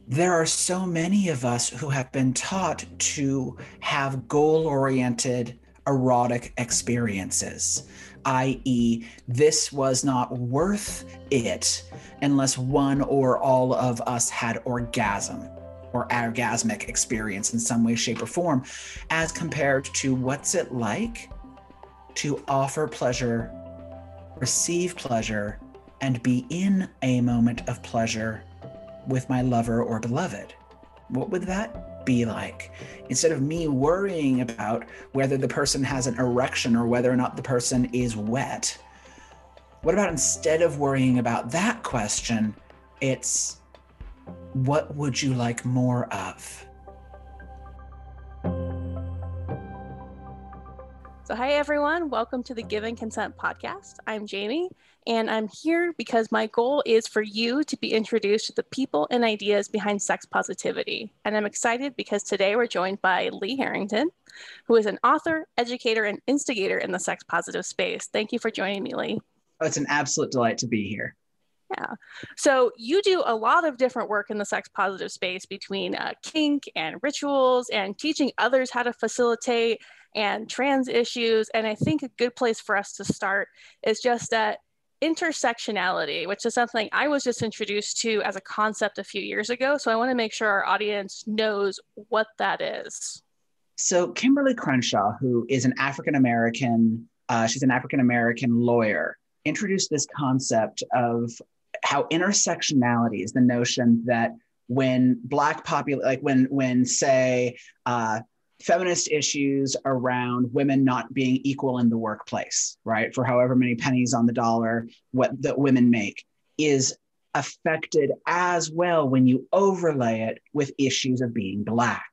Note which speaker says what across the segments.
Speaker 1: there are so many of us who have been taught to have goal-oriented erotic experiences, i.e., this was not worth it unless one or all of us had orgasm or orgasmic experience in some way, shape, or form, as compared to what's it like to offer pleasure, receive pleasure, and be in a moment of pleasure with my lover or beloved. What would that be like? Instead of me worrying about whether the person has an erection or whether or not the person is wet, what about instead of worrying about that question, it's what would you like more of?
Speaker 2: So, hi everyone, welcome to the Given Consent podcast. I'm Jamie, and I'm here because my goal is for you to be introduced to the people and ideas behind sex positivity. And I'm excited because today we're joined by Lee Harrington, who is an author, educator, and instigator in the sex positive space. Thank you for joining me, Lee.
Speaker 1: Oh, it's an absolute delight to be here.
Speaker 2: Yeah. So you do a lot of different work in the sex positive space between kink and rituals and teaching others how to facilitate and trans issues. And I think a good place for us to start is just that intersectionality, which is something I was just introduced to as a concept a few years ago. So I want to make sure our audience knows what that is.
Speaker 1: So Kimberly Crenshaw, who is an African-American, she's an African-American lawyer, introduced this concept of how intersectionality is the notion that when say feminist issues around women not being equal in the workplace, right, for however many pennies on the dollar that women make, is affected as well when you overlay it with issues of being Black,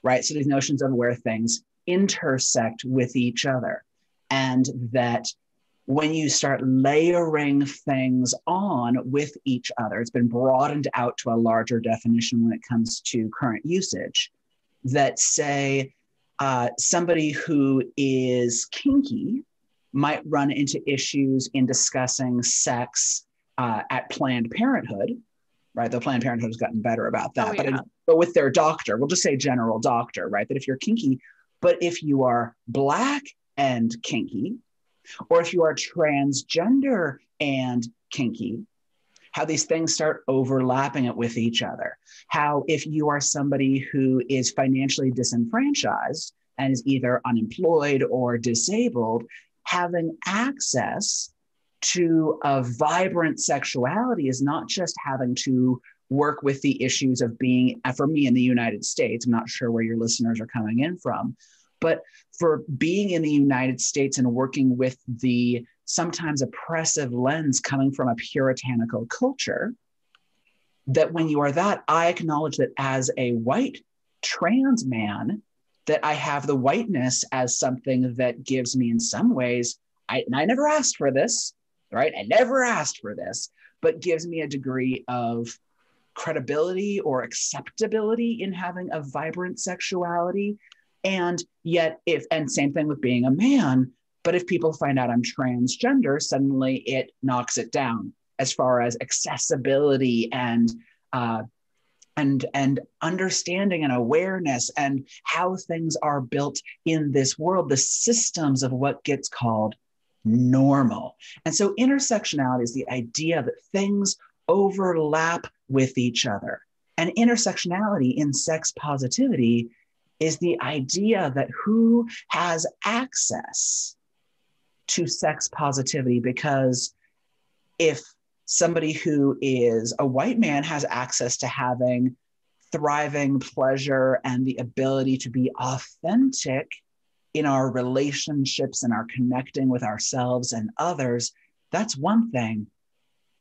Speaker 1: right? So these notions of where things intersect with each other, and that when you start layering things on with each other, it's been broadened out to a larger definition when it comes to current usage, that say somebody who is kinky might run into issues in discussing sex at Planned Parenthood, right? Though Planned Parenthood has gotten better about that, but with their doctor, we'll just say general doctor, right? That if you're kinky, but if you are Black and kinky, or if you are transgender and kinky, how these things start overlapping it with each other. How if you are somebody who is financially disenfranchised and is either unemployed or disabled, having access to a vibrant sexuality is not just having to work with the issues of being, for me in the United States, I'm not sure where your listeners are coming in from, but for being in the United States and working with the sometimes oppressive lens coming from a puritanical culture, that when you are that, I acknowledge that as a white trans man, that I have the whiteness as something that gives me in some ways, I never asked for this, right? I never asked for this, but gives me a degree of credibility or acceptability in having a vibrant sexuality. And yet, and same thing with being a man, but if people find out I'm transgender, suddenly it knocks it down as far as accessibility and understanding and awareness and how things are built in this world, the systems of what gets called normal. And so intersectionality is the idea that things overlap with each other. And intersectionality in sex positivity is the idea that who has access to sex positivity, because if somebody who is a white man has access to having thriving pleasure and the ability to be authentic in our relationships and our connecting with ourselves and others, that's one thing.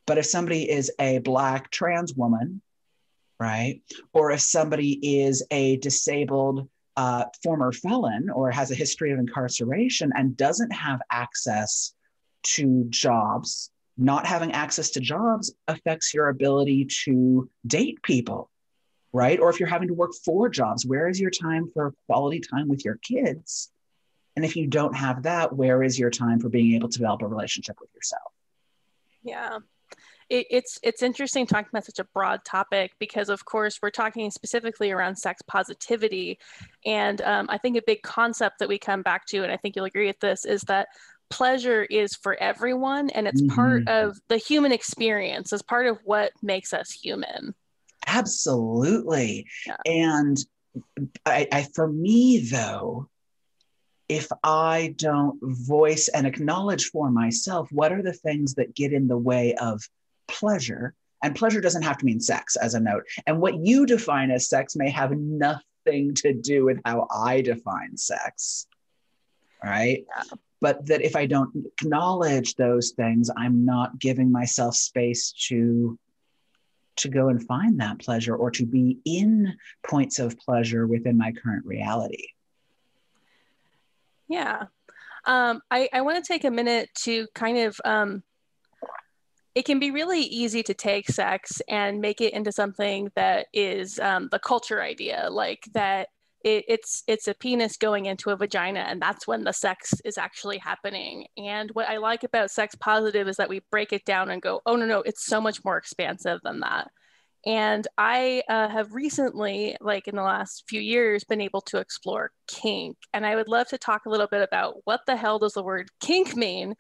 Speaker 1: But if somebody is a Black trans woman, right? Or if somebody is a disabled former felon or has a history of incarceration and doesn't have access to jobs, not having access to jobs affects your ability to date people, right? Or if you're having to work 4 jobs, where is your time for quality time with your kids? And if you don't have that, where is your time for being able to develop a relationship with yourself?
Speaker 2: Yeah. It's interesting talking about such a broad topic because, of course, we're talking specifically around sex positivity. And I think a big concept that we come back to, and I think you'll agree with this, is that pleasure is for everyone, and it's part of the human experience, as part of what makes us human.
Speaker 1: Absolutely.
Speaker 2: Yeah.
Speaker 1: And for me, though, if I don't voice and acknowledge for myself what are the things that get in the way of pleasure, and pleasure doesn't have to mean sex, as a note, and what you define as sex may have nothing to do with how I define sex, right? Yeah. But that if I don't acknowledge those things, I'm not giving myself space to go and find that pleasure, or to be in points of pleasure within my current reality.
Speaker 2: Yeah. I want to take a minute to kind of, it can be really easy to take sex and make it into something that is the culture idea, like that it's a penis going into a vagina, and that's when the sex is actually happening. And what I like about sex positive is that we break it down and go, oh, no, it's so much more expansive than that. And I have recently, like in the last few years, been able to explore kink. And I would love to talk a little bit about what the hell does the word kink mean,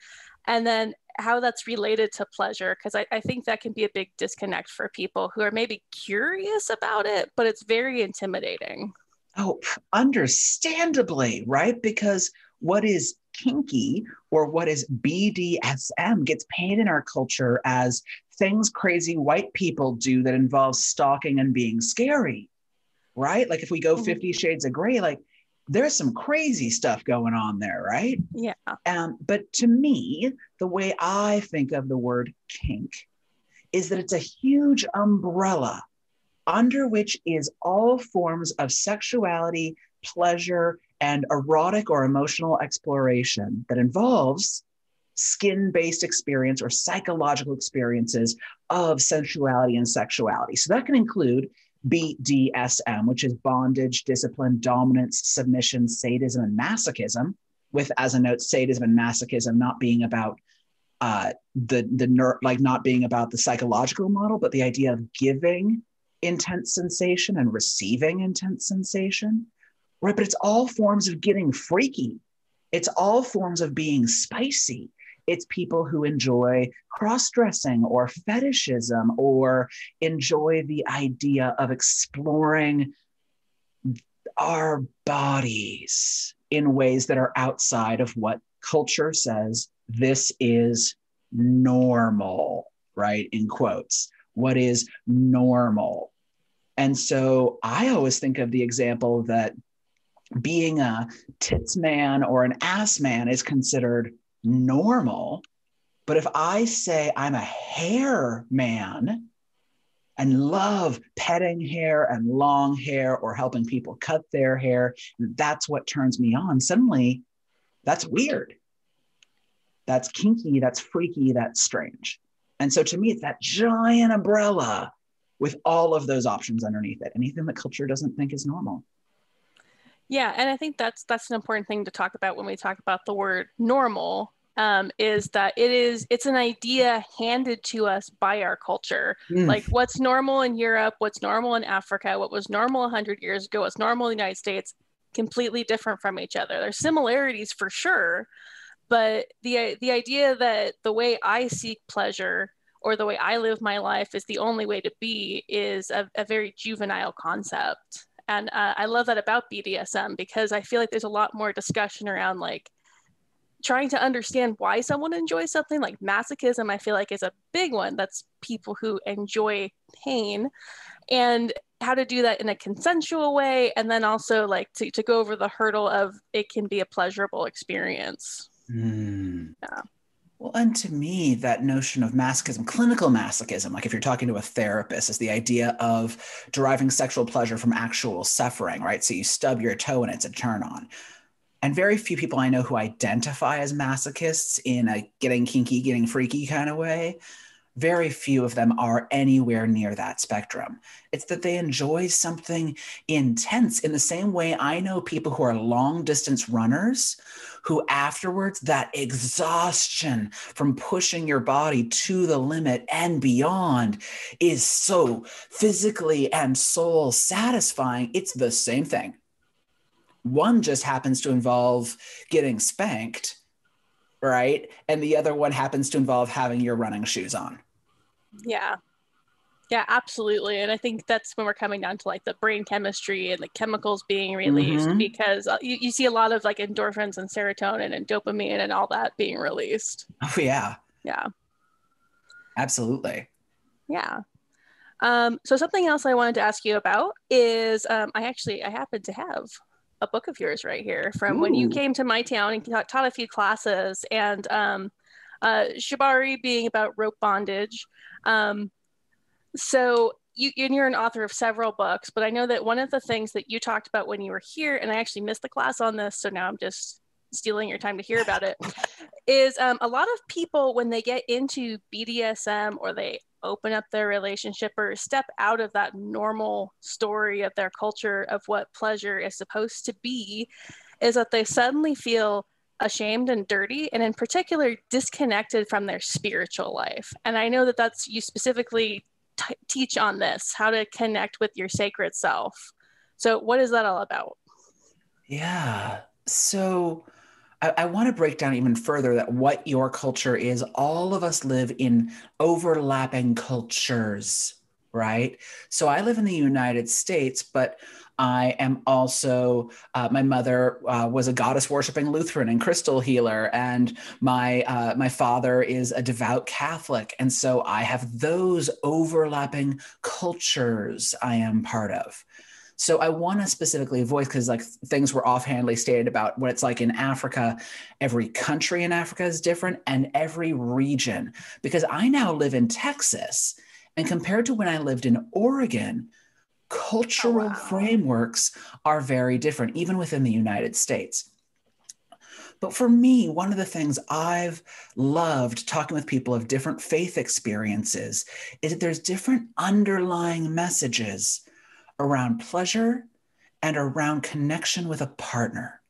Speaker 2: and then how that's related to pleasure, because I think that can be a big disconnect for people who are maybe curious about it, but it's very intimidating.
Speaker 1: Oh, understandably, right? Because what is kinky or what is BDSM gets painted in our culture as things crazy white people do that involve stalking and being scary, right? Like if we go 50 Shades of Grey, like there's some crazy stuff going on there, right?
Speaker 2: Yeah.
Speaker 1: But to me, the way I think of the word kink is that it's a huge umbrella under which is all forms of sexuality, pleasure, and erotic or emotional exploration that involves skin-based experience or psychological experiences of sensuality and sexuality. So that can include BDSM, which is bondage, discipline, dominance, submission, sadism, and masochism, with, as a note, sadism and masochism not being about not being about the psychological model, but the idea of giving intense sensation and receiving intense sensation, right? But it's all forms of getting freaky. It's all forms of being spicy. It's people who enjoy cross-dressing or fetishism, or enjoy the idea of exploring our bodies in ways that are outside of what culture says this is normal, right? In quotes. What is normal? And so I always think of the example that being a tits man or an ass man is considered normal. But if I say I'm a hair man and love petting hair and long hair or helping people cut their hair, that's what turns me on, suddenly that's weird. That's kinky, that's freaky, that's strange. And so to me, it's that giant umbrella with all of those options underneath it, anything that culture doesn't think is normal.
Speaker 2: Yeah, and I think that's an important thing to talk about when we talk about the word normal, is that it's an idea handed to us by our culture. Like what's normal in Europe, what's normal in Africa, what was normal 100 years ago, what's normal in the United States, completely different from each other. There's similarities for sure, but the idea that the way I seek pleasure or the way I live my life is the only way to be is a very juvenile concept. And I love that about BDSM, because I feel like there's a lot more discussion around like trying to understand why someone enjoys something. Like masochism, I feel like is a big one. That's people who enjoy pain, and how to do that in a consensual way. And then also like to go over the hurdle of it can be a pleasurable experience. Yeah.
Speaker 1: Well, and to me, that notion of masochism, clinical masochism, like if you're talking to a therapist, is the idea of deriving sexual pleasure from actual suffering, right? So you stub your toe and it's a turn on. And very few people I know who identify as masochists in a getting kinky, getting freaky kind of way. very few of them are anywhere near that spectrum. It's that they enjoy something intense in the same way I know people who are long distance runners who afterwards, that exhaustion from pushing your body to the limit and beyond is so physically and soul satisfying. It's the same thing. One just happens to involve getting spanked, right? And the other one happens to involve having your running shoes on.
Speaker 2: Yeah. Yeah, absolutely. And I think that's when we're coming down to like the brain chemistry and the chemicals being released, because you see a lot of like endorphins and serotonin and dopamine and all that being released.
Speaker 1: Oh, yeah.
Speaker 2: Yeah.
Speaker 1: Absolutely.
Speaker 2: Yeah. So something else I wanted to ask you about is I happen to have a book of yours right here from when you came to my town and taught a few classes, and Shibari being about rope bondage. So you're an author of several books, but I know that one of the things that you talked about when you were here, and I actually missed the class on this, so now I'm just stealing your time to hear about it, is a lot of people, when they get into BDSM or they open up their relationship or step out of that normal story of their culture of what pleasure is supposed to be, is that they suddenly feel ashamed and dirty, and in particular disconnected from their spiritual life. And I know that that's, you specifically teach on this, how to connect with your sacred self. So what is that all about?
Speaker 1: Yeah. So I want to break down even further that what your culture is. All of us live in overlapping cultures, right? So I live in the United States, but I am also, my mother was a goddess worshiping Lutheran and crystal healer, and my father is a devout Catholic. And so I have those overlapping cultures I am part of. So I want to specifically voice, because like things were offhandedly stated about what it's like in Africa. Every country in Africa is different, and every region, because I now live in Texas, and compared to when I lived in Oregon, cultural frameworks are very different, even within the United States. But for me, one of the things I've loved talking with people of different faith experiences is that there's different underlying messages around pleasure and around connection with a partner.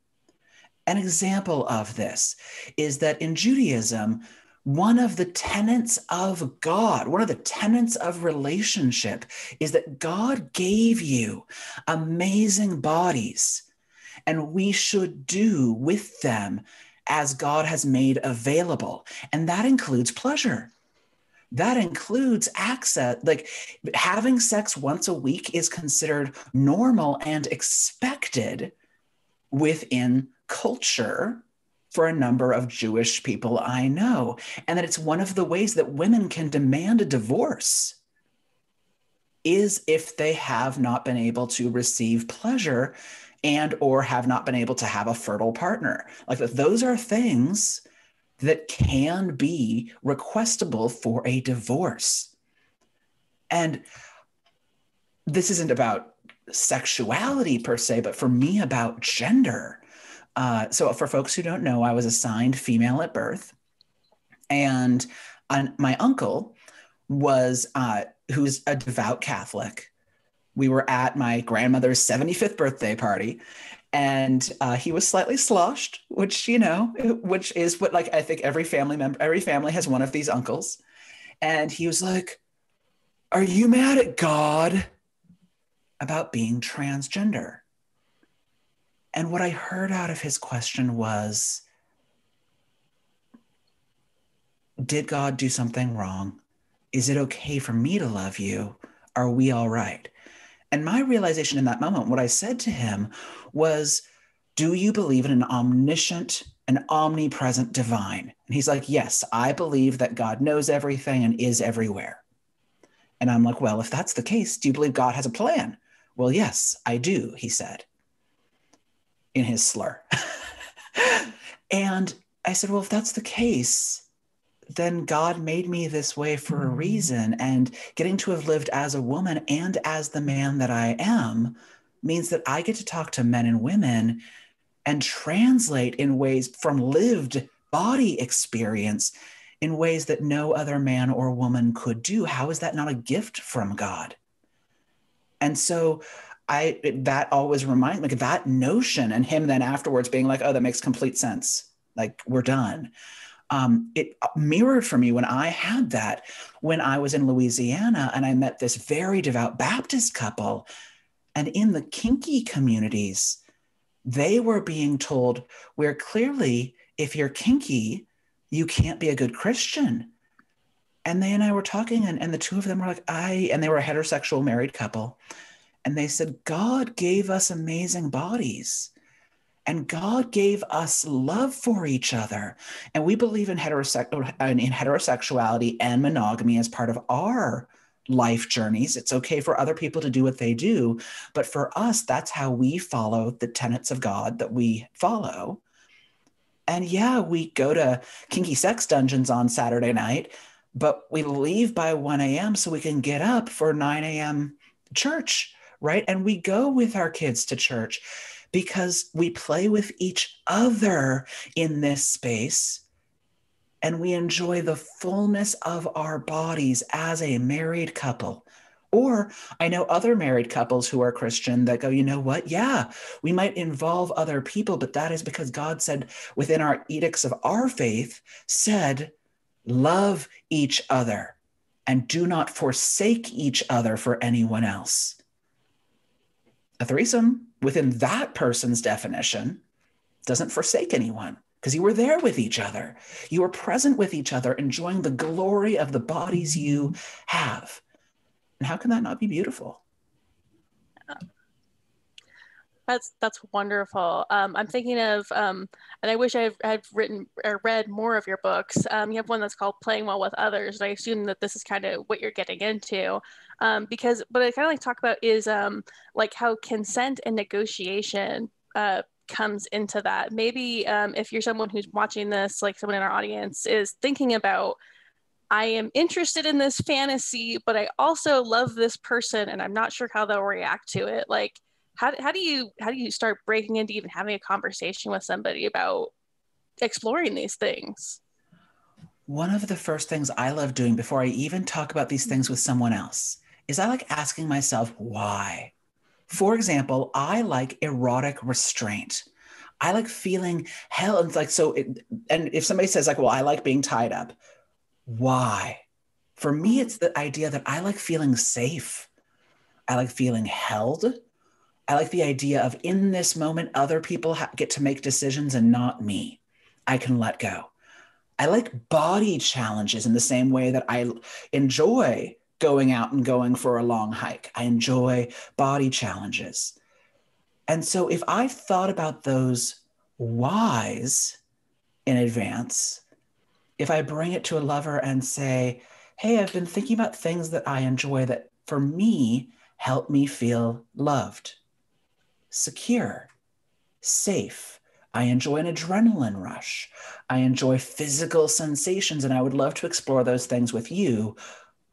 Speaker 1: An example of this is that in Judaism, one of the tenets of God, one of the tenets of relationship is that God gave you amazing bodies, and we should do with them as God has made available. And that includes pleasure. That includes access, like having sex once a week is considered normal and expected within culture for a number of Jewish people I know. And that it's one of the ways that women can demand a divorce is if they have not been able to receive pleasure and or have not been able to have a fertile partner. Like those are things that can be requestable for a divorce. And this isn't about sexuality per se, but for me about gender. So for folks who don't know, I was assigned female at birth. And my uncle was, who's a devout Catholic. We were at my grandmother's 75th birthday party. And he was slightly sloshed, which is what, like, I think every family has one of these uncles. And he was like, "Are you mad at God about being transgender?" And what I heard out of his question was, did God do something wrong? Is it okay for me to love you? Are we all right? And my realization in that moment, what I said to him was, do you believe in an omniscient and omnipresent divine? And he's like, yes, I believe that God knows everything and is everywhere. And I'm like, well, if that's the case, do you believe God has a plan? Well, yes, I do, he said in his slur. And I said, well, if that's the case, then God made me this way for a reason. And getting to have lived as a woman and as the man that I am means that I get to talk to men and women and translate in ways from lived body experience in ways that no other man or woman could do. How is that not a gift from God? And so that always reminds me, like, that notion, and him then afterwards being like, oh, that makes complete sense. Like, we're done. It mirrored for me when I had that, when I was in Louisiana and I met this very devout Baptist couple. And in the kinky communities, they were being told, where clearly, if you're kinky, you can't be a good Christian. And they and I were talking, and the two of them were like, and they were a heterosexual married couple. And they said, God gave us amazing bodies. And God gave us love for each other. And we believe in heterosexuality and monogamy as part of our life journeys. It's okay for other people to do what they do. But for us, that's how we follow the tenets of God that we follow. And yeah, we go to kinky sex dungeons on Saturday night, but we leave by 1 a.m. so we can get up for 9 a.m. church, right? And we go with our kids to church because we play with each other in this space and we enjoy the fullness of our bodies as a married couple. Or I know other married couples who are Christian that go, you know what? Yeah, we might involve other people, but that is because God said within our edicts of our faith, said, love each other and do not forsake each other for anyone else. A threesome within that person's definition doesn't forsake anyone because you were there with each other. You were present with each other, enjoying the glory of the bodies you have. And how can that not be beautiful?
Speaker 2: That's wonderful. I'm thinking of, and I wish I had written or read more of your books. You have one that's called Playing Well with Others. And I assume that this is kind of what you're getting into, because what I kind of like to talk about is like how consent and negotiation comes into that. Maybe if you're someone who's watching this, like someone in our audience is thinking about, I am interested in this fantasy, but I also love this person and I'm not sure how they'll react to it. Like, how do you start breaking into even having a conversation with somebody about exploring these things?
Speaker 1: One of the first things I love doing before I even talk about these things with someone else is I like asking myself why. For example, I like erotic restraint. I like feeling held. It's like, and if somebody says like, well, I like being tied up. Why? For me, it's the idea that I like feeling safe. I like feeling held. I like the idea of in this moment, other people get to make decisions and not me. I can let go. I like body challenges in the same way that I enjoy going out and going for a long hike. I enjoy body challenges. And so if I thought about those whys in advance, if I bring it to a lover and say, hey, I've been thinking about things that I enjoy that for me help me feel loved, secure, safe. I enjoy an adrenaline rush. I enjoy physical sensations, and I would love to explore those things with you.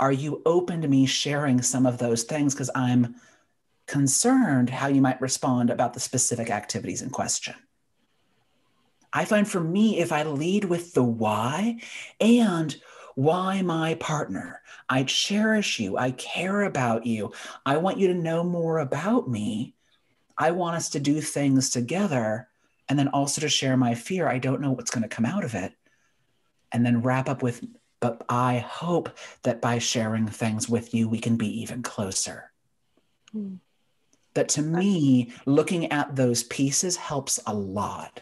Speaker 1: Are you open to me sharing some of those things? Because I'm concerned how you might respond about the specific activities in question. I find for me, if I lead with the why and why my partner, I cherish you, I care about you, I want you to know more about me, I want us to do things together, and then also to share my fear, I don't know what's going to come out of it, and then wrap up with, but I hope that by sharing things with you, we can be even closer. That to me, looking at those pieces helps a lot.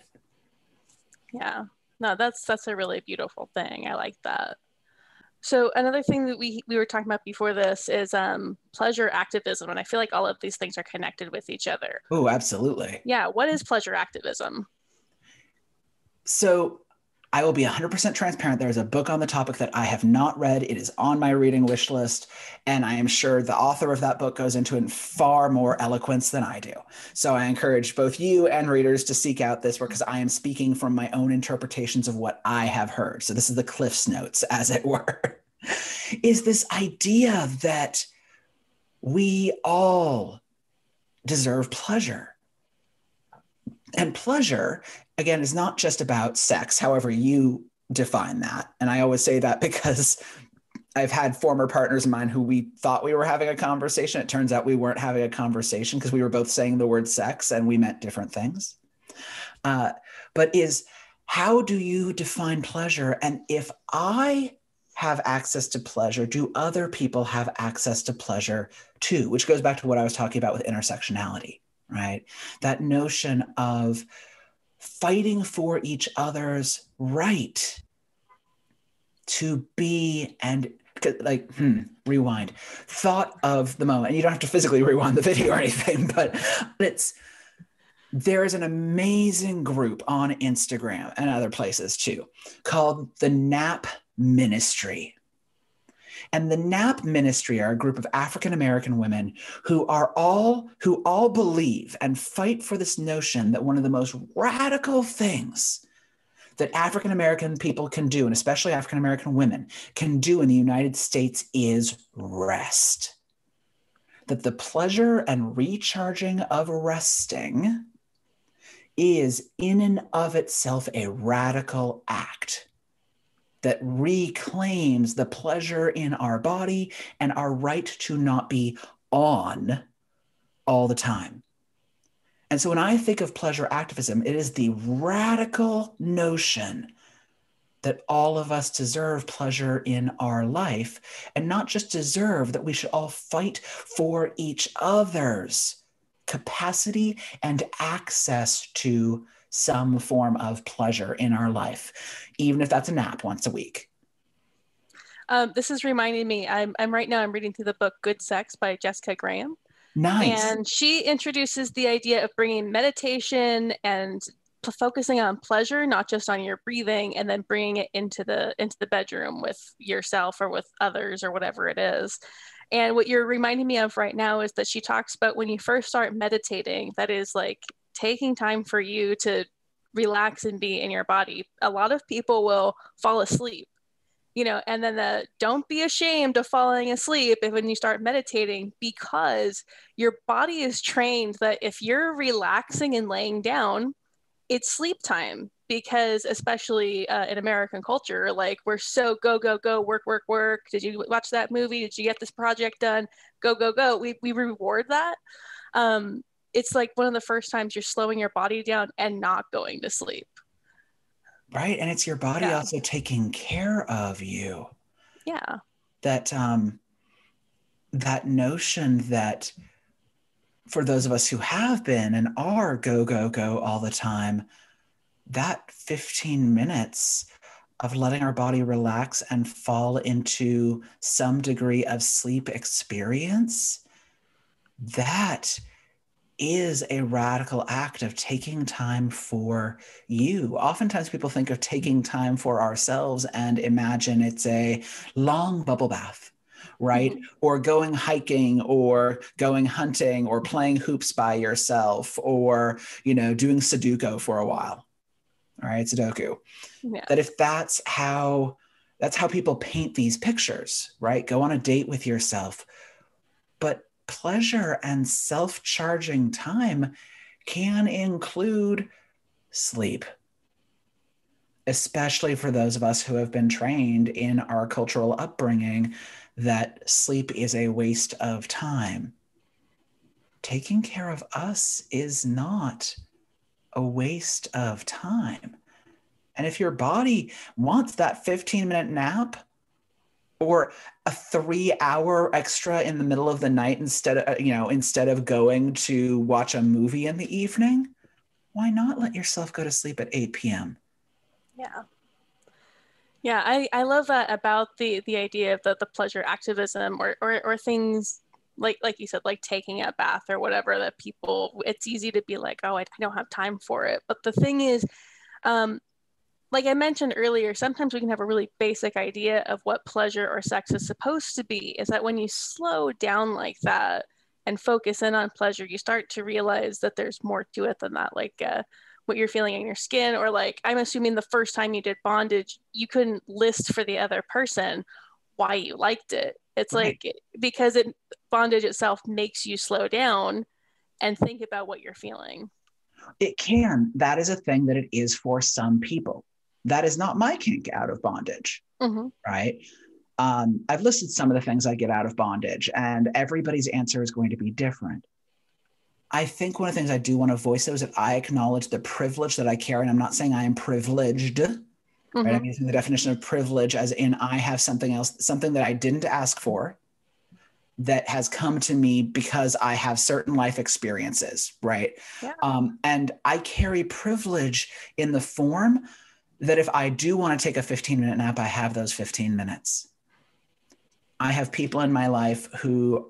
Speaker 2: Yeah, no, that's a really beautiful thing. I like that. So another thing that we were talking about before this is pleasure activism, and I feel like all of these things are connected with each other.
Speaker 1: Oh, absolutely.
Speaker 2: Yeah, what is pleasure activism?
Speaker 1: So I will be 100% transparent. There is a book on the topic that I have not read. It is on my reading wish list, and I am sure the author of that book goes into it in far more eloquence than I do. So I encourage both you and readers to seek out this work because I am speaking from my own interpretations of what I have heard. So this is the Cliff's Notes, as it were, is this idea that we all deserve pleasure. And pleasure, again, is not just about sex, however you define that. And I always say that because I've had former partners of mine who we thought we were having a conversation. It turns out we weren't having a conversation because we were both saying the word sex and we meant different things. But how do you define pleasure? And if I have access to pleasure, do other people have access to pleasure too? Which goes back to what I was talking about with intersectionality, right? That notion of fighting for each other's right to be and like, rewind, thought of the moment. And you don't have to physically rewind the video or anything, but there is an amazing group on Instagram and other places too called the NAP Ministry. And the NAP Ministry are a group of African-American women who all believe and fight for this notion that one of the most radical things that African-American people can do, and especially African-American women can do in the United States, is rest. That the pleasure and recharging of resting is in and of itself a radical act that reclaims the pleasure in our body and our right to not be on all the time. And so when I think of pleasure activism, it is the radical notion that all of us deserve pleasure in our life, and not just deserve, that we should all fight for each other's capacity and access to some form of pleasure in our life, even if that's a nap once a week.
Speaker 2: This is reminding me, I'm reading through the book Good Sex by Jessica Graham.
Speaker 1: Nice.
Speaker 2: And she introduces the idea of bringing meditation and focusing on pleasure, not just on your breathing, and then bringing it into the bedroom with yourself or with others or whatever it is. And what you're reminding me of right now is that she talks about when you first start meditating, that is like taking time for you to relax and be in your body. A lot of people will fall asleep, and then don't be ashamed of falling asleep when you start meditating, because your body is trained that if you're relaxing and laying down, it's sleep time. Because especially in American culture, like we're so go, go, go, work, work, work. Did you watch that movie? Did you get this project done? Go, go, go. We reward that. It's like one of the first times you're slowing your body down and not going to sleep.
Speaker 1: Right. And it's your body also taking care of you.
Speaker 2: Yeah.
Speaker 1: That notion that for those of us who have been and are go, go, go all the time, that 15 minutes of letting our body relax and fall into some degree of sleep experience, that is a radical act of taking time for you. Oftentimes people think of taking time for ourselves and imagine it's a long bubble bath, right? Mm-hmm. Or going hiking or going hunting or playing hoops by yourself or, doing Sudoku for a while, all right? Sudoku. Yeah. That if that's how people paint these pictures, right? Go on a date with yourself. But pleasure and self-charging time can include sleep, especially for those of us who have been trained in our cultural upbringing that sleep is a waste of time. Taking care of us is not a waste of time. And if your body wants that 15-minute nap, or a 3-hour extra in the middle of the night instead of going to watch a movie in the evening, why not let yourself go to sleep at 8 p.m.?
Speaker 2: Yeah. Yeah, I love that about the idea of the pleasure activism or things like you said, like taking a bath or whatever, that people, it's easy to be like, oh, I don't have time for it. But the thing is, like I mentioned earlier, sometimes we can have a really basic idea of what pleasure or sex is supposed to be. Is that when you slow down like that and focus in on pleasure, you start to realize that there's more to it than that. Like what you're feeling in your skin, or like, I'm assuming the first time you did bondage, you couldn't list for the other person why you liked it. It's right. Like, because bondage itself makes you slow down and think about what you're feeling.
Speaker 1: It can. That is a thing that it is for some people. That is not my kink out of bondage,
Speaker 2: Mm-hmm.
Speaker 1: right? I've listed some of the things I get out of bondage, and everybody's answer is going to be different. I think one of the things I do want to voice though is that I acknowledge the privilege that I carry, and I'm not saying I am privileged, right? I'm using the definition of privilege as in I have something else, something that I didn't ask for, that has come to me because I have certain life experiences, right?
Speaker 2: Yeah.
Speaker 1: And I carry privilege in the form that if I do want to take a 15-minute nap, I have those 15 minutes. I have people in my life who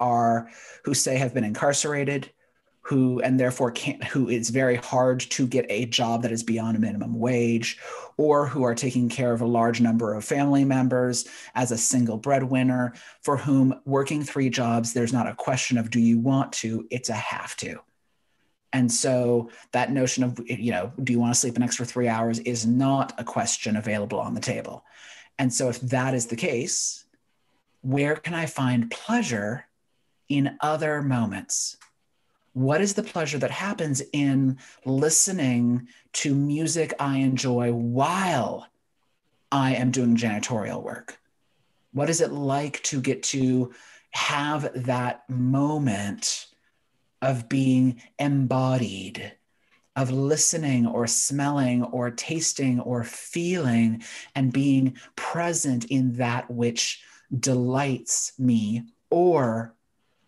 Speaker 1: say have been incarcerated, and therefore who it's very hard to get a job that is beyond a minimum wage, or who are taking care of a large number of family members as a single breadwinner, for whom working 3 jobs, there's not a question of do you want to, it's a have to. And so that notion of, do you want to sleep an extra 3 hours is not a question available on the table. And so if that is the case, where can I find pleasure in other moments? What is the pleasure that happens in listening to music I enjoy while I am doing janitorial work? What is it like to get to have that moment of being embodied, of listening or smelling or tasting or feeling and being present in that which delights me or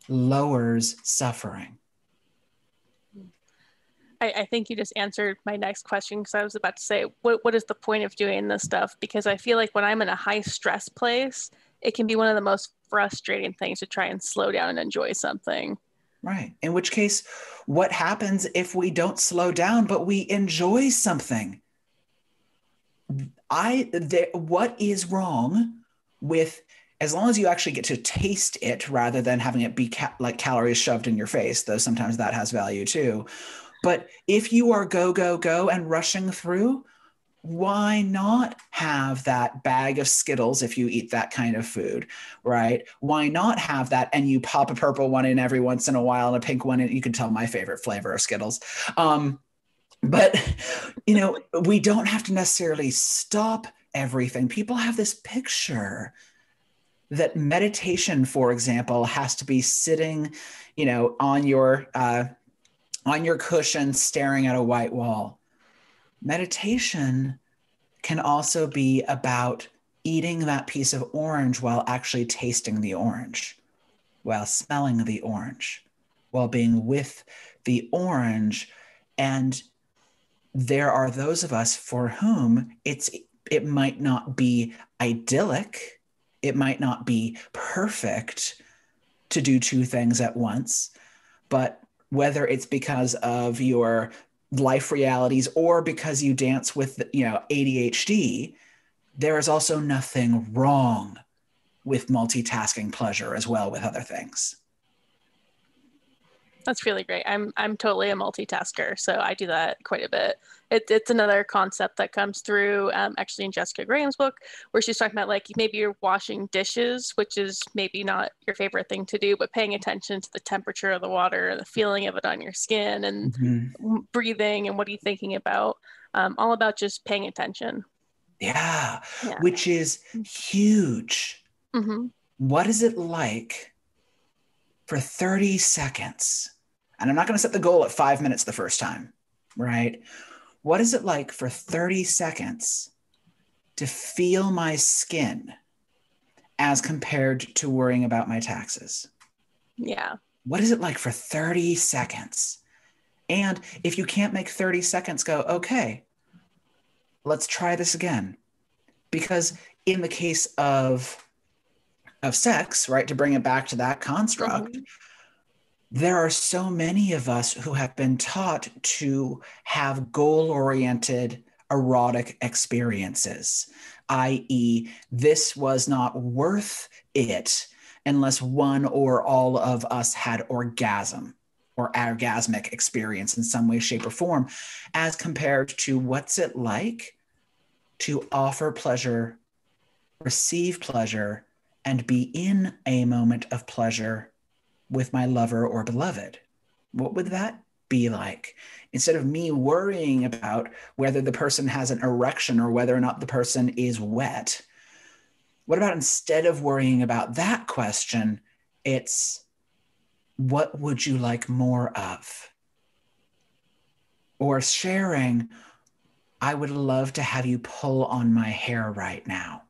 Speaker 1: lowers suffering?
Speaker 2: I think you just answered my next question, because I was about to say, what is the point of doing this stuff? Because I feel like when I'm in a high stress place, it can be one of the most frustrating things to try and slow down and enjoy something.
Speaker 1: Right. In which case, what happens if we don't slow down, but we enjoy something? What is wrong with, as long as you actually get to taste it rather than having it be like calories shoved in your face, though sometimes that has value too. But if you are go, go, go and rushing through, why not have that bag of Skittles if you eat that kind of food, right? Why not have that and you pop a purple one in every once in a while and a pink one in? You can tell my favorite flavor of Skittles. But, we don't have to necessarily stop everything. People have this picture that meditation, for example, has to be sitting, on your cushion staring at a white wall. Meditation can also be about eating that piece of orange while actually tasting the orange, while smelling the orange, while being with the orange. And there are those of us for whom it might not be idyllic, it might not be perfect to do 2 things at once, but whether it's because of your life realities or because you dance with, ADHD, there is also nothing wrong with multitasking pleasure as well with other things.
Speaker 2: That's really great. I'm totally a multitasker, so I do that quite a bit. It's another concept that comes through actually in Jessica Graham's book, where she's talking about like maybe you're washing dishes, which is maybe not your favorite thing to do, but paying attention to the temperature of the water, the feeling of it on your skin, and breathing, and what are you thinking about? All about just paying attention.
Speaker 1: Yeah. Which is huge. What is it like for 30 seconds? And I'm not going to set the goal at 5 minutes the first time, right? What is it like for 30 seconds to feel my skin as compared to worrying about my taxes?
Speaker 2: Yeah.
Speaker 1: What is it like for 30 seconds? And if you can't make 30 seconds go, okay, let's try this again. Because in the case of sex, right, to bring it back to that construct, there are so many of us who have been taught to have goal-oriented erotic experiences, i.e., this was not worth it unless one or all of us had orgasm or orgasmic experience in some way, shape, or form, as compared to what's it like to offer pleasure, receive pleasure, and be in a moment of pleasure with my lover or beloved. What would that be like? Instead of me worrying about whether the person has an erection or whether or not the person is wet, what about instead of worrying about that question, it's what would you like more of? Or sharing, I would love to have you pull on my hair right now.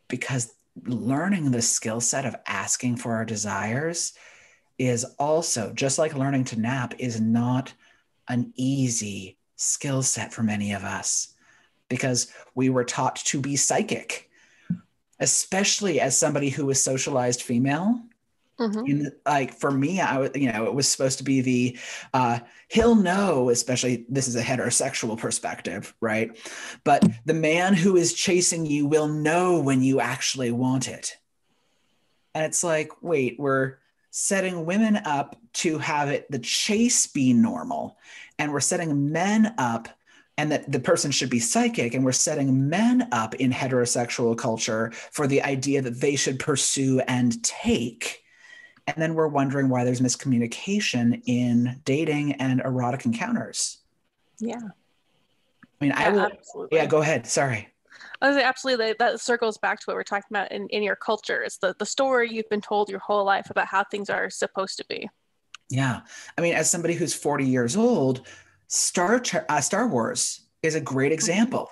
Speaker 1: Because learning the skill set of asking for our desires is also, just like learning to nap, is not an easy skill set for many of us, because we were taught to be psychic, especially as somebody who was socialized female. Like for me, it was supposed to be the he'll know, especially this is a heterosexual perspective, right? But the man who is chasing you will know when you actually want it. And it's like, wait, we're setting women up to have the chase be normal, and we're setting men up, and that the person should be psychic, and we're setting men up in heterosexual culture for the idea that they should pursue and take. And then we're wondering why there's miscommunication in dating and erotic encounters.
Speaker 2: Yeah.
Speaker 1: I mean, absolutely. Yeah, go ahead. Sorry.
Speaker 2: I was like, absolutely. That circles back to what we're talking about in your culture. It's the story you've been told your whole life about how things are supposed to be.
Speaker 1: Yeah. I mean, as somebody who's 40 years old, Star Wars is a great example.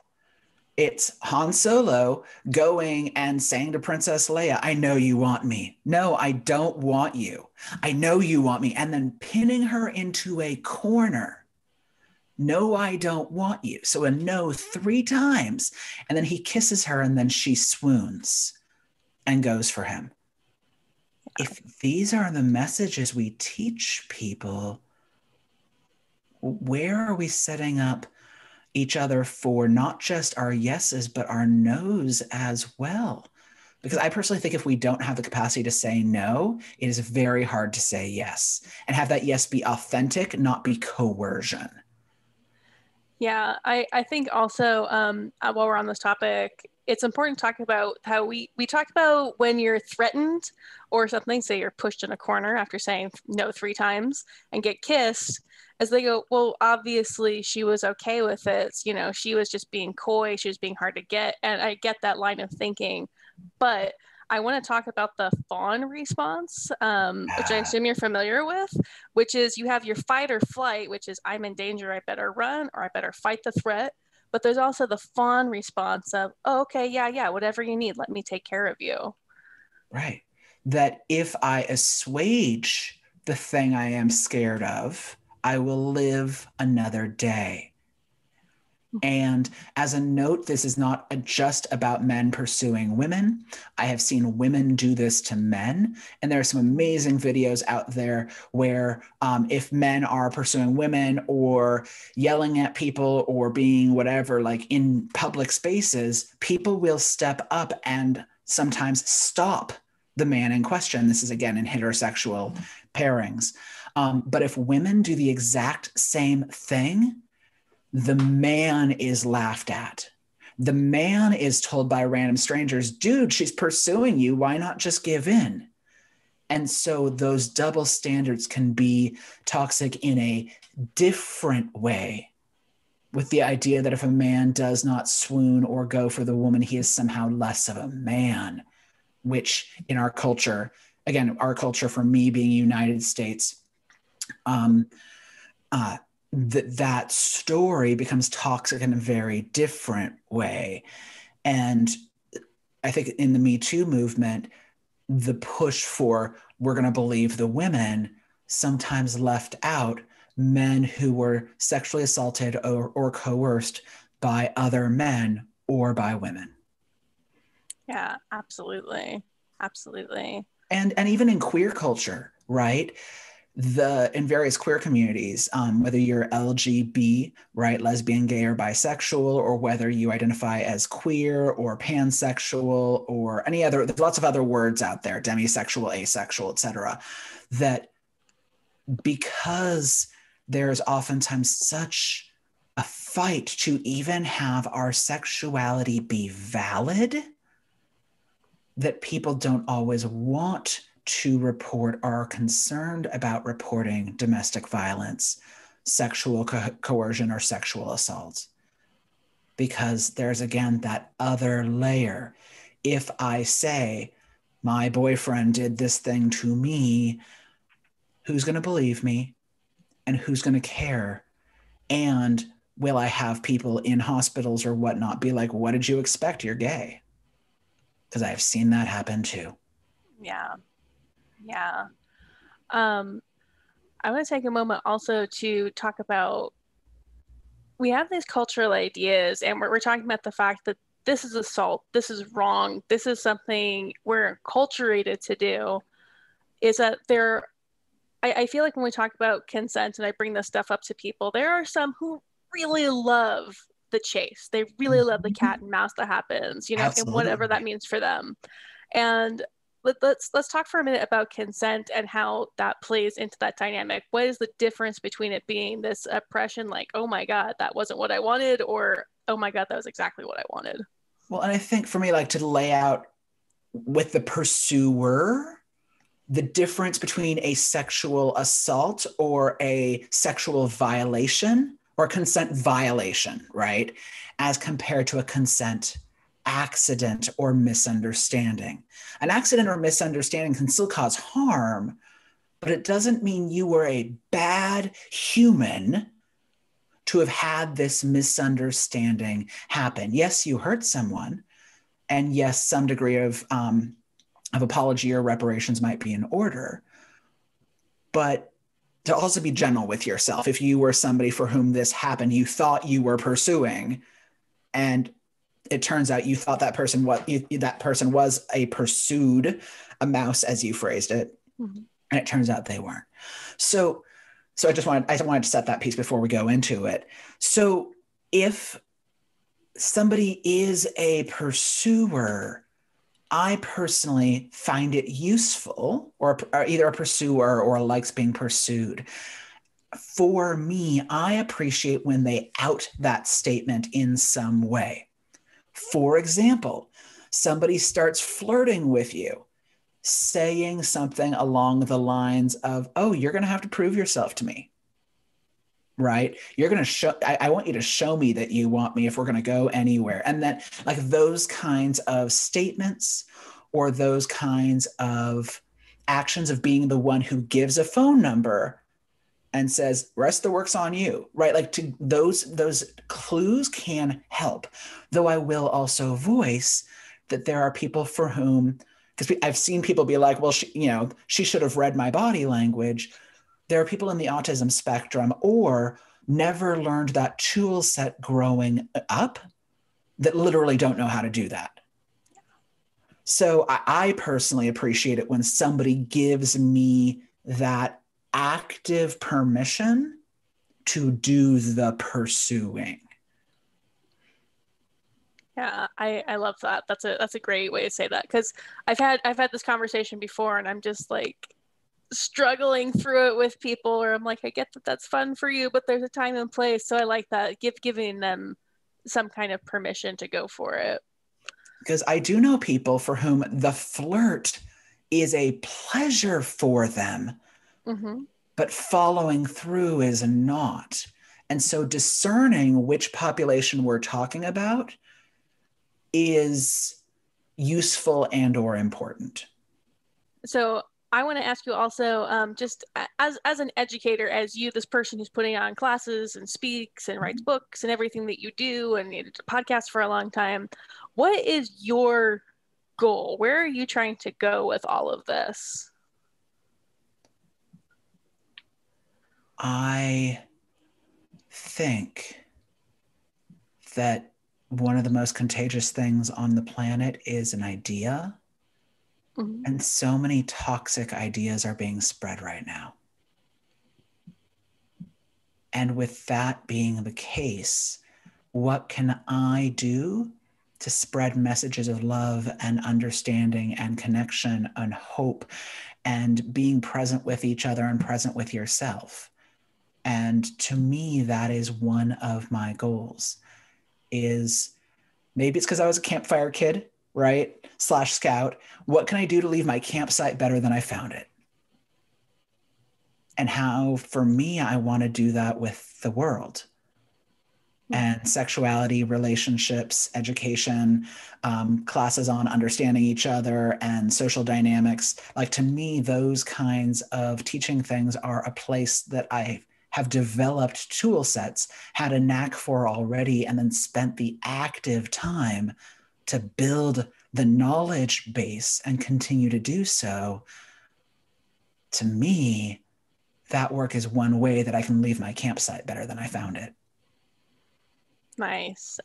Speaker 1: It's Han Solo going and saying to Princess Leia, I know you want me. No, I don't want you. I know you want me. And then pinning her into a corner. No, I don't want you. So a no 3 times. And then he kisses her, and then she swoons and goes for him. If these are the messages we teach people, where are we setting up each other for not just our yeses, but our nos as well? Because I personally think if we don't have the capacity to say no, it is very hard to say yes, and have that yes be authentic, not be coercion.
Speaker 2: Yeah, I think also while we're on this topic, it's important to talk about how we talk about when you're threatened or something, say you're pushed in a corner after saying no 3 times and get kissed, as they go, well, obviously she was okay with it. You know, she was just being coy. She was being hard to get. And I get that line of thinking, but I want to talk about the fawn response, which I assume you're familiar with, which is you have your fight or flight, which is I'm in danger, I better run, or I better fight the threat. But there's also the fawn response of, oh, okay, yeah, whatever you need, let me take care of you.
Speaker 1: Right. That if I assuage the thing I am scared of, I will live another day. And as a note, this is not just about men pursuing women. I have seen women do this to men. And there are some amazing videos out there where if men are pursuing women or yelling at people or being whatever, like in public spaces, people will step up and sometimes stop the man in question. This is, again, in heterosexual pairings. But if women do the exact same thing, the man is laughed at. The man is told by random strangers, dude, she's pursuing you. Why not just give in? And so those double standards can be toxic in a different way, with the idea that if a man does not swoon or go for the woman, he is somehow less of a man, which in our culture, again, our culture for me being United States, that story becomes toxic in a very different way. And I think in the Me Too movement, the push for we're going to believe the women sometimes left out men who were sexually assaulted or coerced by other men or by women.
Speaker 2: Yeah, absolutely. Absolutely.
Speaker 1: And even in queer culture, right? In various queer communities, whether you're LGB, right, lesbian, gay, or bisexual, or whether you identify as queer or pansexual or any other, there's lots of other words out there, demisexual, asexual, etc., that because there's oftentimes such a fight to even have our sexuality be valid, that people don't always want to report or are concerned about reporting domestic violence, sexual coercion, or sexual assault. Because there's, again, that other layer. If I say, my boyfriend did this thing to me, who's going to believe me? And who's going to care? And will I have people in hospitals or whatnot be like, what did you expect? You're gay. Because I've seen that happen too.
Speaker 2: Yeah. Yeah. I want to take a moment also to talk about, we have these cultural ideas, and we're talking about the fact that this is assault, this is wrong, this is something we're enculturated to do, is that I feel like when we talk about consent and I bring this stuff up to people, there are some who really love the chase. They really love the cat and mouse that happens, and whatever that means for them. And let's talk for a minute about consent and how that plays into that dynamic. What is the difference between it being this oppression, like, oh my God, that wasn't what I wanted, or oh my God, that was exactly what I wanted?
Speaker 1: Well, and I think for me, like, to lay out with the pursuer, the difference between a sexual assault or a sexual violation or consent violation, right? As compared to a consent accident or misunderstanding. An accident or misunderstanding can still cause harm, but it doesn't mean you were a bad human to have had this misunderstanding happen. Yes, you hurt someone, and yes, some degree of apology or reparations might be in order, but to also be gentle with yourself. If you were somebody for whom this happened, you thought you were pursuing, and it turns out you thought that person was a pursued, a mouse, as you phrased it, and it turns out they weren't. So I wanted to set that piece before we go into it. So if somebody is a pursuer, I personally find it useful, or either a pursuer or likes being pursued. For me, I appreciate when they out that statement in some way. For example, somebody starts flirting with you, saying something along the lines of, oh, you're going to have to prove yourself to me, right? You're going to show, I want you to show me that you want me if we're going to go anywhere. And then, like, those kinds of statements or those kinds of actions of being the one who gives a phone number and says, rest of the work's on you, right? Like, to those clues can help. Though I will also voice that there are people for whom, because I've seen people be like, well, she should have read my body language. There are people in the autism spectrum or never learned that tool set growing up that literally don't know how to do that. So I personally appreciate it when somebody gives me that active permission to do the pursuing.
Speaker 2: Yeah, I love that. That's a great way to say that, because I've had this conversation before, and I'm just like struggling through it with people, or I'm like, I get that that's fun for you, but there's a time and place. So I like that, giving them some kind of permission to go for it.
Speaker 1: Because I do know people for whom the flirt is a pleasure for them, but following through is not. And so discerning which population we're talking about is useful and or important.
Speaker 2: So I want to ask you also, just as an educator, as you, this person who's putting on classes and speaks and writes books and everything that you do, and you did a podcast for a long time, what is your goal? Where are you trying to go with all of this?
Speaker 1: I think that one of the most contagious things on the planet is an idea. And so many toxic ideas are being spread right now. And with that being the case, what can I do to spread messages of love and understanding and connection and hope and being present with each other and present with yourself? And to me, that is one of my goals. Is maybe it's because I was a campfire kid right? /scout. What can I do to leave my campsite better than I found it? And how, for me, I want to do that with the world. And sexuality, relationships, education, classes on understanding each other and social dynamics. Like, to me, those kinds of teaching things are a place that I have developed tool sets, had a knack for already, and then spent the active time to build the knowledge base and continue to do so. To me, that work is one way that I can leave my campsite better than I found it.
Speaker 2: Nice.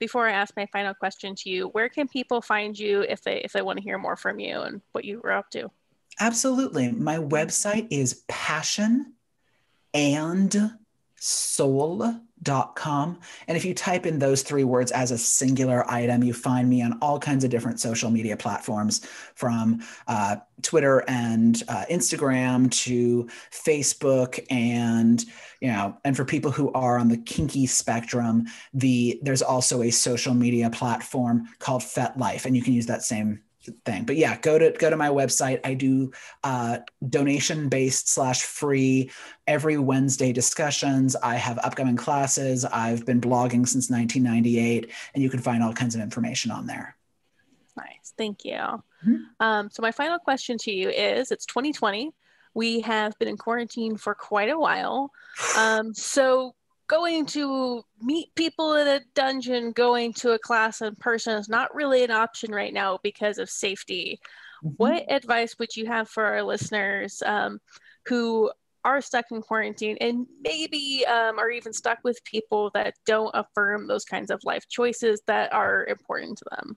Speaker 2: Before I ask my final question to you, where can people find you if they want to hear more from you and what you were up to?
Speaker 1: Absolutely. My website is passionandsoul.com. And if you type in those 3 words as a singular item, you find me on all kinds of different social media platforms, from Twitter and Instagram to Facebook. And, and for people who are on the kinky spectrum, there's also a social media platform called FetLife, and you can use that same thing. But yeah, go to my website. I do donation-based / free every Wednesday discussions. I have upcoming classes. I've been blogging since 1998, and you can find all kinds of information on there.
Speaker 2: Nice. Thank you. Mm-hmm. So my final question to you is, it's 2020. We have been in quarantine for quite a while. So going to meet people in a dungeon, going to a class in person is not really an option right now because of safety. Mm-hmm. What advice would you have for our listeners who are stuck in quarantine and maybe are even stuck with people that don't affirm those kinds of life choices that are important to them?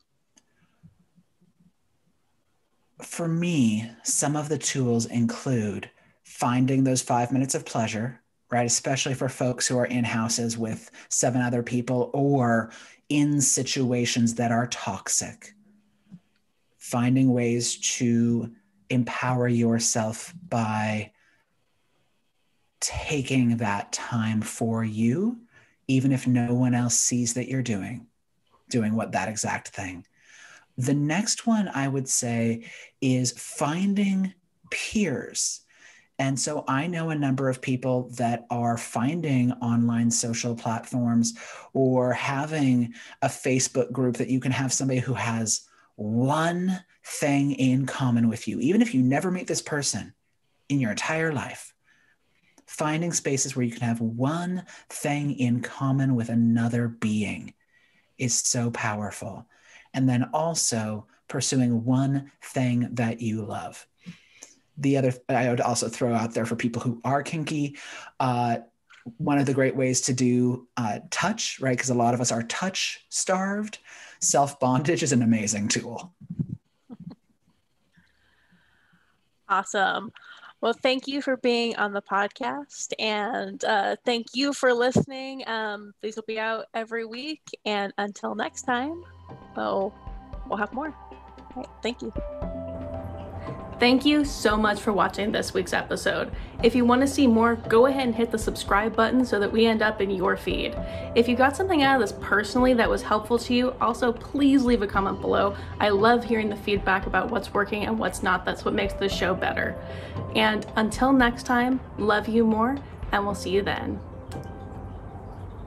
Speaker 1: For me, some of the tools include finding those 5 minutes of pleasure, right? Especially for folks who are in houses with 7 other people or in situations that are toxic. Finding ways to empower yourself by taking that time for you, even if no one else sees that you're doing that exact thing. The next one I would say is finding peers. And so I know a number of people that are finding online social platforms or having a Facebook group that you can have somebody who has one thing in common with you, even if you never meet this person in your entire life. Finding spaces where you can have one thing in common with another being is so powerful. And then also pursuing one thing that you love. The other, I would also throw out there for people who are kinky, one of the great ways to do touch, right? Because a lot of us are touch starved. Self-bondage is an amazing tool.
Speaker 2: Awesome. Well, thank you for being on the podcast, and thank you for listening. These will be out every week, and until next time, we'll have more. All right, thank you. Thank you so much for watching this week's episode. If you want to see more, go ahead and hit the subscribe button so that we end up in your feed. If you got something out of this personally that was helpful to you, also please leave a comment below. I love hearing the feedback about what's working and what's not. That's what makes this show better. And until next time, love you more, and we'll see you then.